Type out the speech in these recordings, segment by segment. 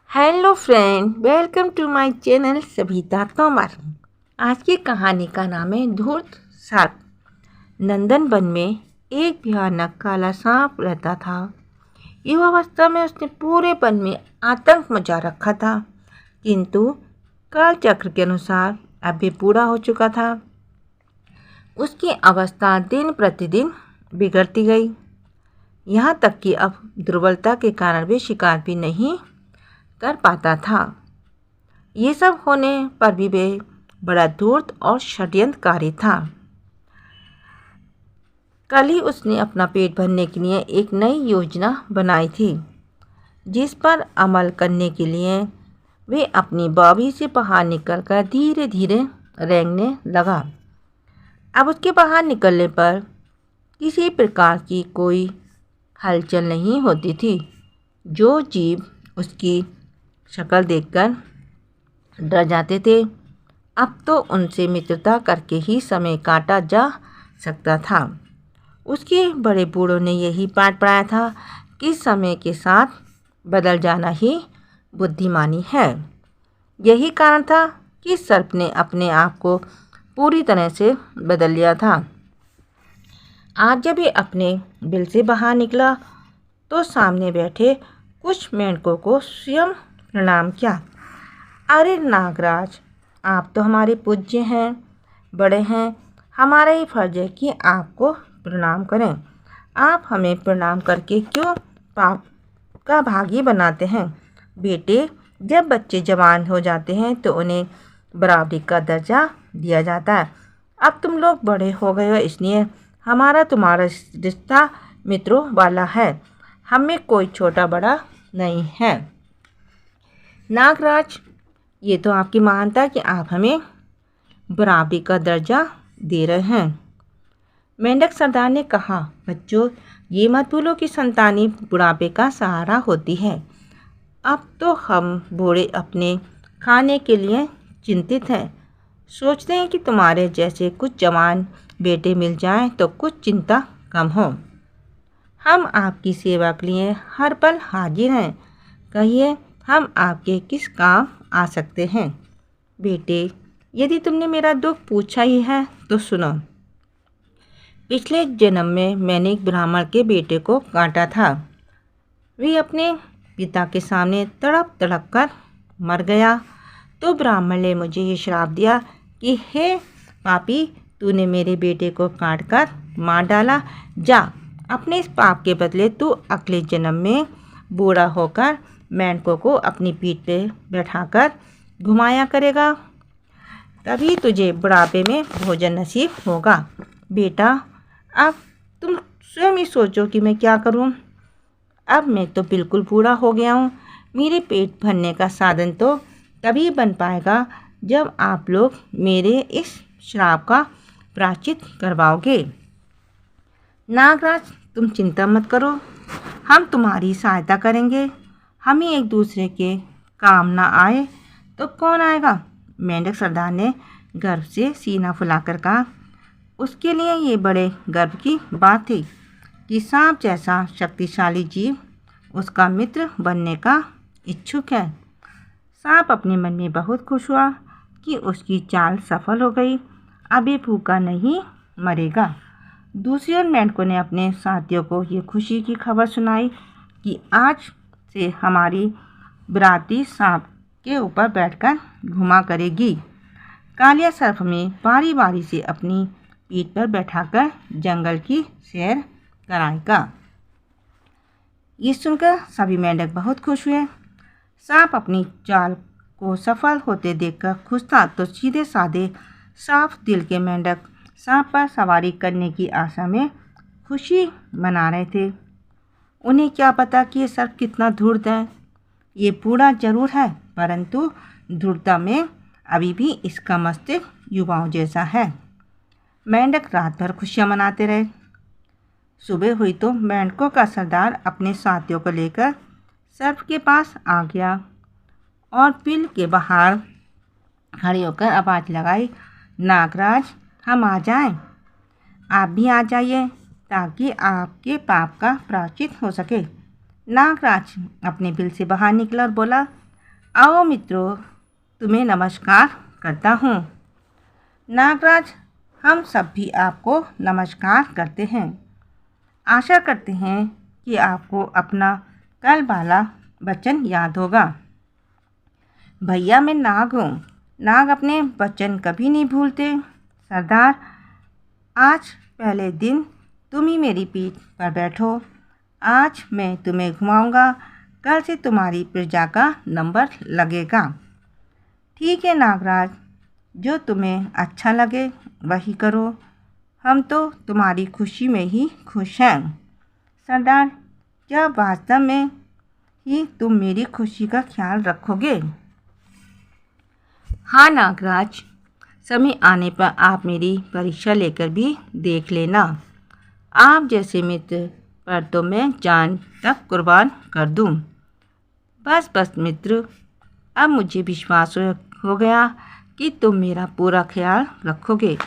Hello friend, welcome to my channel Savita Tomar. आज की कहानी का नाम है धूर्त सर्प। नंदन वन में एक भयानक काला सांप रहता था। युवावस्था में उसने पूरे वन में आतंक मचा रखा था, किंतु काल चक्र के अनुसार अब भी पूरा हो चुका था। उसकी अवस्था दिन प्रतिदिन बिगड़ती गई, यहाँ तक कि अब दुर्बलता के कारण वे शिकार भी नहीं कर पाता था। ये सब होने पर भी वे बड़ा धूर्त और षड्यंत्रकारी था। कल ही उसने अपना पेट भरने के लिए एक नई योजना बनाई थी, जिस पर अमल करने के लिए वे अपनी बावी से बाहर निकलकर धीरे धीरे रेंगने लगा। अब उसके बाहर निकलने पर किसी प्रकार की कोई हलचल नहीं होती थी। जो जीव उसकी शक्ल देखकर डर जाते थे, अब तो उनसे मित्रता करके ही समय काटा जा सकता था। उसके बड़े बूढ़ों ने यही पाठ पढ़ाया था कि समय के साथ बदल जाना ही बुद्धिमानी है। यही कारण था कि सर्प ने अपने आप को पूरी तरह से बदल लिया था। आज जब ये अपने बिल से बाहर निकला तो सामने बैठे कुछ मेंढकों को स्वयं प्रणाम किया। अरे नागराज, आप तो हमारे पूज्य हैं, बड़े हैं। हमारा ही फर्ज है कि आपको प्रणाम करें। आप हमें प्रणाम करके क्यों पाप का भागी बनाते हैं? बेटे, जब बच्चे जवान हो जाते हैं तो उन्हें बराबरी का दर्जा दिया जाता है। अब तुम लोग बड़े हो गए हो, इसलिए हमारा तुम्हारा रिश्ता मित्रों वाला है। हमें कोई छोटा बड़ा नहीं है। नागराज, ये तो आपकी महानता कि आप हमें बराबरी का दर्जा दे रहे हैं। मेंढक सरदार ने कहा, बच्चों, ये मत भूलो कि संतानी बुढ़ापे का सहारा होती है। अब तो हम बूढ़े अपने खाने के लिए चिंतित हैं। सोचते हैं कि तुम्हारे जैसे कुछ जवान बेटे मिल जाएं तो कुछ चिंता कम हो। हम आपकी सेवा के लिए हर पल हाजिर हैं। कहिए, हम आपके किस काम आ सकते हैं? बेटे, यदि तुमने मेरा दुख पूछा ही है तो सुनो। पिछले जन्म में मैंने एक ब्राह्मण के बेटे को काटा था। वे अपने पिता के सामने तड़प तड़प कर मर गया तो ब्राह्मण ने मुझे ये श्राप दिया कि हे पापी, तूने मेरे बेटे को काट कर मार डाला। जा, अपने इस पाप के बदले तू अगले जन्म में बूढ़ा होकर मेंढकों को अपनी पीठ पे बैठाकर घुमाया करेगा, तभी तुझे बुढ़ापे में भोजन नसीब होगा। बेटा, अब तुम स्वयं ही सोचो कि मैं क्या करूं। अब मैं तो बिल्कुल बूढ़ा हो गया हूं। मेरे पेट भरने का साधन तो तभी बन पाएगा जब आप लोग मेरे इस श्राप का प्रायश्चित करवाओगे। नागराज, तुम चिंता मत करो, हम तुम्हारी सहायता करेंगे। हम ही एक दूसरे के काम ना आए तो कौन आएगा? मेंढक सरदार ने गर्व से सीना फुलाकर कहा। उसके लिए ये बड़े गर्व की बात थी कि सांप जैसा शक्तिशाली जीव उसका मित्र बनने का इच्छुक है। सांप अपने मन में बहुत खुश हुआ कि उसकी चाल सफल हो गई। अब ये भूखा नहीं मरेगा। दूसरी ओर मेंढकों ने अपने साथियों को ये खुशी की खबर सुनाई कि आज से हमारी बराती सांप के ऊपर बैठकर घुमा करेगी। कालिया सर्प में बारी बारी से अपनी पीठ पर बैठाकर जंगल की सैर कराएगा। ये सुनकर सभी मेंढक बहुत खुश हुए। सांप अपनी चाल को सफल होते देखकर खुश था तो सीधे साधे साफ दिल के मेंढक सांप पर सवारी करने की आशा में खुशी मना रहे थे। उन्हें क्या पता कि ये सर्प कितना धूर्त है। ये बूढ़ा जरूर है, परंतु धूर्तता में अभी भी इसका मस्तिष्क युवाओं जैसा है। मेंढक रात भर खुशियाँ मनाते रहे। सुबह हुई तो मेंढकों का सरदार अपने साथियों को लेकर सर्प के पास आ गया और बिल के बाहर खड़े होकर आवाज़ लगाई, नागराज, हम आ जाएं। आप भी आ जाइए ताकि आपके पाप का प्रायश्चित हो सके। नागराज अपने बिल से बाहर निकला और बोला, आओ मित्रों, तुम्हें नमस्कार करता हूँ। नागराज, हम सब भी आपको नमस्कार करते हैं। आशा करते हैं कि आपको अपना कल वाला वचन याद होगा। भैया, मैं नाग हूँ। नाग अपने वचन कभी नहीं भूलते। सरदार, आज पहले दिन तुम ही मेरी पीठ पर बैठो। आज मैं तुम्हें घुमाऊंगा। कल से तुम्हारी प्रजा का नंबर लगेगा। ठीक है नागराज, जो तुम्हें अच्छा लगे वही करो। हम तो तुम्हारी खुशी में ही खुश हैं। सरदार, क्या वास्तव में ही तुम मेरी खुशी का ख्याल रखोगे? हाँ नागराज, समय आने पर आप मेरी परीक्षा लेकर भी देख लेना। आप जैसे मित्र पर तो मैं जान तक कुर्बान कर दूं। बस मित्र, अब मुझे विश्वास हो गया कि तुम मेरा पूरा ख्याल रखोगे।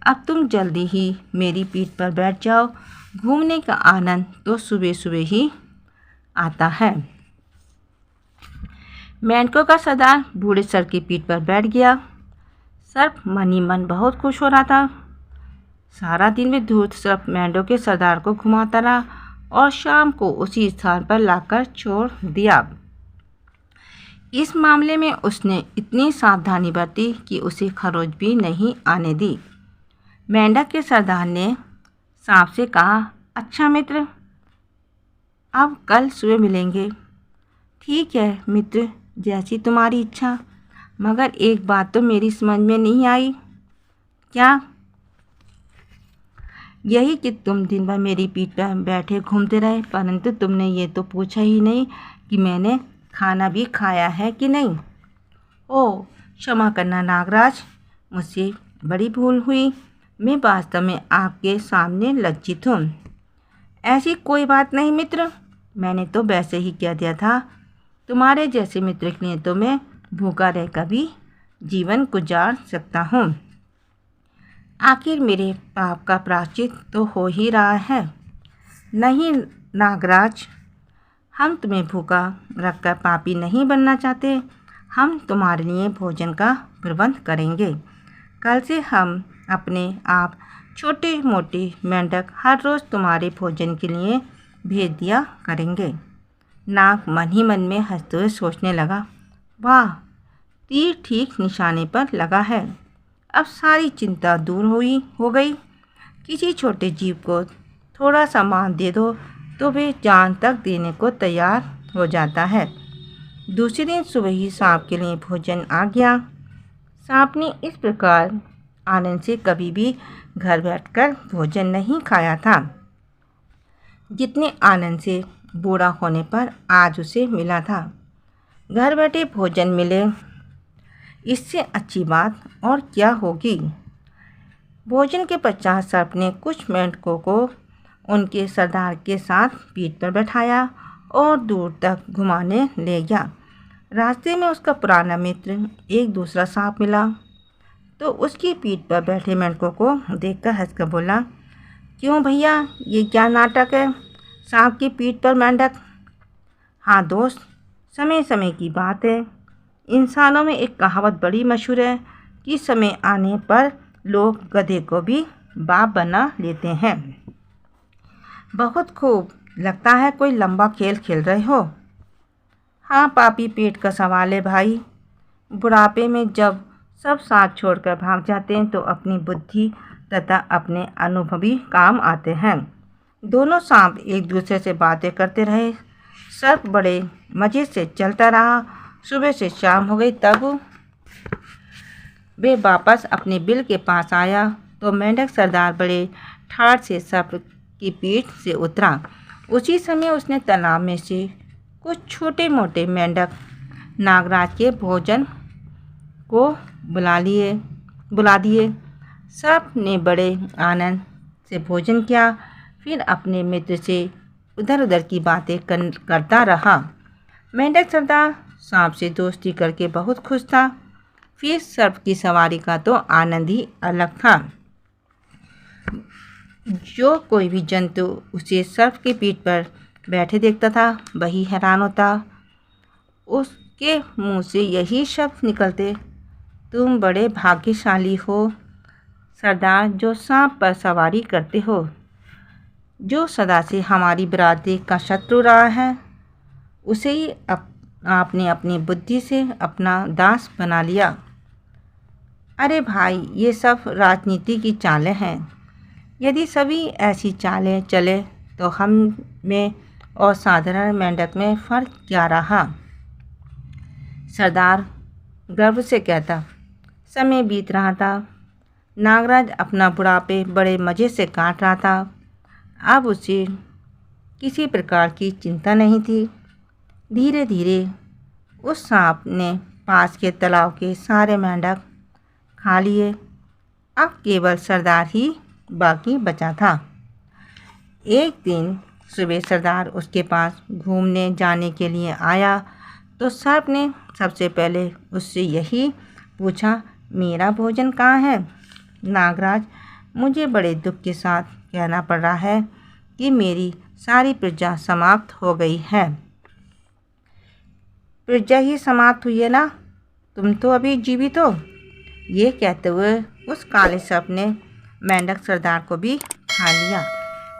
अब तुम जल्दी ही मेरी पीठ पर बैठ जाओ। घूमने का आनंद तो सुबह सुबह ही आता है। मेंढकों का सरदार बूढ़े सर की पीठ पर बैठ गया। सर्प मन ही मन बहुत खुश हो रहा था। सारा दिन में धूर्त सर्प मेंढकों के सरदार को घुमाता रहा और शाम को उसी स्थान पर लाकर छोड़ दिया। इस मामले में उसने इतनी सावधानी बरती कि उसे खरोच भी नहीं आने दी। मेंढक के सरदार ने सांप से कहा, अच्छा मित्र, अब कल सुबह मिलेंगे। ठीक है मित्र, जैसी तुम्हारी इच्छा, मगर एक बात तो मेरी समझ में नहीं आई। क्या? यही कि तुम दिन भर मेरी पीठ पर बैठे घूमते रहे, परंतु तुमने ये तो पूछा ही नहीं कि मैंने खाना भी खाया है कि नहीं। ओह, क्षमा करना नागराज, मुझसे बड़ी भूल हुई। मैं वास्तव में आपके सामने लज्जित हूँ। ऐसी कोई बात नहीं मित्र, मैंने तो वैसे ही कह दिया था। तुम्हारे जैसे मित्र के लिए तो मैं भूखा रहकर भी जीवन गुजार सकता हूँ। आखिर मेरे पाप का प्रायश्चित तो हो ही रहा है। नहीं नागराज, हम तुम्हें भूखा रखकर पापी नहीं बनना चाहते। हम तुम्हारे लिए भोजन का प्रबंध करेंगे। कल से हम अपने आप छोटे मोटे मेंढक हर रोज़ तुम्हारे भोजन के लिए भेज दिया करेंगे। नाग मन ही मन में हंसते हुए सोचने लगा, वाह, तीर ठीक निशाने पर लगा है। अब सारी चिंता दूर हो गई। किसी छोटे जीव को थोड़ा सा मान दे दो तो वे जान तक देने को तैयार हो जाता है। दूसरे दिन सुबह ही सांप के लिए भोजन आ गया। सांप ने इस प्रकार आनंद से कभी भी घर बैठकर भोजन नहीं खाया था, जितने आनंद से बूढ़ा होने पर आज उसे मिला था। घर बैठे भोजन मिले, इससे अच्छी बात और क्या होगी। भोजन के पश्चात सर्प ने कुछ मेंढकों को उनके सरदार के साथ पीठ पर बैठाया और दूर तक घुमाने ले गया। रास्ते में उसका पुराना मित्र एक दूसरा सांप मिला तो उसकी पीठ पर बैठे मेंढकों को देखकर हंसकर बोला, क्यों भैया, ये क्या नाटक है? सांप की पीठ पर मेंढक। हाँ दोस्त, समय समय की बात है। इंसानों में एक कहावत बड़ी मशहूर है कि समय आने पर लोग गधे को भी बाप बना लेते हैं। बहुत खूब, लगता है कोई लंबा खेल खेल रहे हो। हाँ, पापी पेट का सवाल है भाई। बुढ़ापे में जब सब साथ छोड़कर भाग जाते हैं तो अपनी बुद्धि तथा अपने अनुभवी काम आते हैं। दोनों सांप एक दूसरे से बातें करते रहे। सर्प बड़े मज़े से चलता रहा। सुबह से शाम हो गई, तब वे वापस अपने बिल के पास आया तो मेंढक सरदार बड़े ठाठ से सर्प की पीठ से उतरा। उसी समय उसने तालाब में से कुछ छोटे मोटे मेंढक नागराज के भोजन को बुला दिए। सर्प ने बड़े आनंद से भोजन किया, फिर अपने मित्र से उधर उधर की बातें करता रहा। मेंढक सरदार सांप से दोस्ती करके बहुत खुश था। फिर सर्प की सवारी का तो आनंद ही अलग था। जो कोई भी जंतु उसे सर्प की पीठ पर बैठे देखता था वही हैरान होता। के मुंह से यही शब्द निकलते, तुम बड़े भाग्यशाली हो सरदार जो सांप पर सवारी करते हो। जो सदा से हमारी बरादरी का शत्रु रहा है उसे ही आपने अपनी बुद्धि से अपना दास बना लिया। अरे भाई, ये सब राजनीति की चालें हैं। यदि सभी ऐसी चालें चले तो हम में और साधारण मेंढक में फ़र्क क्या रहा। सरदार गर्व से कहता। समय बीत रहा था। नागराज अपना बुढ़ापे बड़े मज़े से काट रहा था। अब उसे किसी प्रकार की चिंता नहीं थी। धीरे धीरे उस सांप ने पास के तालाब के सारे मेंढक खा लिए। अब केवल सरदार ही बाकी बचा था। एक दिन सुबह सरदार उसके पास घूमने जाने के लिए आया तो सर्प ने सबसे पहले उससे यही पूछा, मेरा भोजन कहाँ है। नागराज, मुझे बड़े दुख के साथ कहना पड़ रहा है कि मेरी सारी प्रजा समाप्त हो गई है। प्रजा ही समाप्त हुई है ना, तुम तो अभी जीवित हो। ये कहते हुए उस काले सर्प ने मेंढक सरदार को भी खा लिया।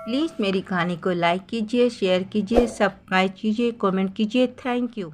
प्लीज़ मेरी कहानी को लाइक कीजिए, शेयर कीजिए, सब्सक्राइब कीजिए, कमेंट कीजिए। Thank you.